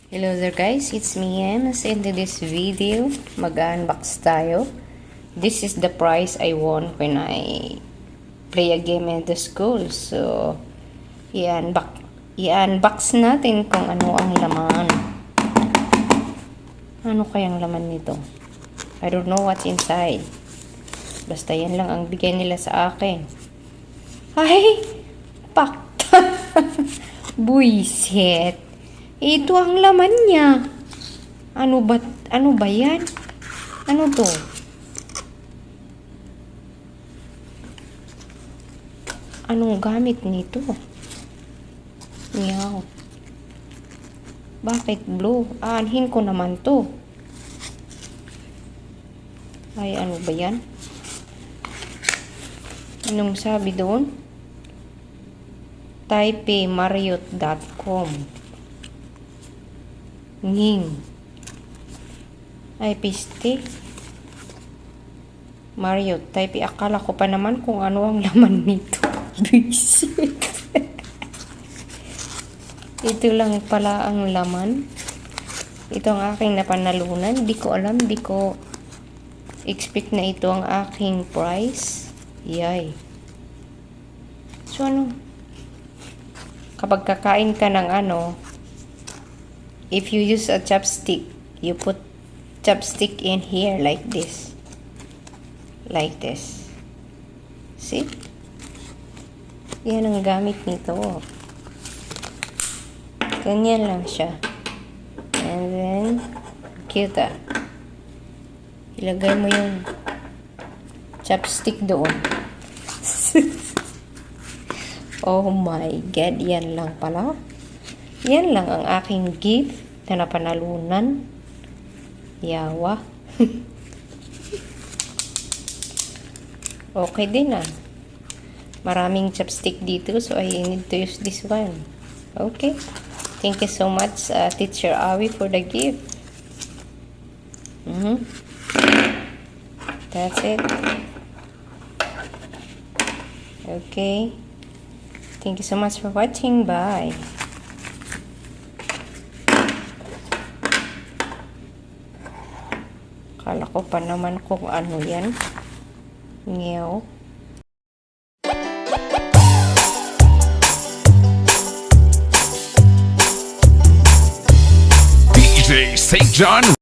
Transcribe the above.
Hello there guys, it's me Ems. Into this video, mag-unbox tayo. This is the prize I won when I play a game in the school. So, i-unbox natin kung ano ang laman. Ano kayang laman nito? I don't know what's inside. Basta yan lang ang bigay nila sa akin. Ay! Pakta! Buisit! Ito ang laman niya. Ano ba yan? Ano to? Anong gamit nito? Meow. Bakit blue? Aanhin ko naman to. Ay, ano ba yan? Anong sabi doon? taipeimarriott.com Ning. Ay, piste. Marriott. Taipei. Akala ko pa naman kung ano ang laman nito. Visit. Ito lang pala ang laman. Ito ang aking napanalunan. Di ko alam. Di ko expect na ito ang aking prize. Yay. So, ano? Kapag kakain ka ng ano, if you use a chopstick, you put chopstick in here like this. Like this. See? Yan ang gamit nito. Ganyan lang siya. And then, cute ah. Ilagay mo yung chopstick doon. Oh my God, yan lang pala. Yan lang ang aking gift na napanalunan. Yawa. Okay din ah. Maraming chopstick dito, so I need to use this one. Okay. Thank you so much, Teacher Awi, for the gift. That's it. Okay. Thank you so much for watching. Bye. Kala ko pa naman kung ano yan. Meow. DJ St. John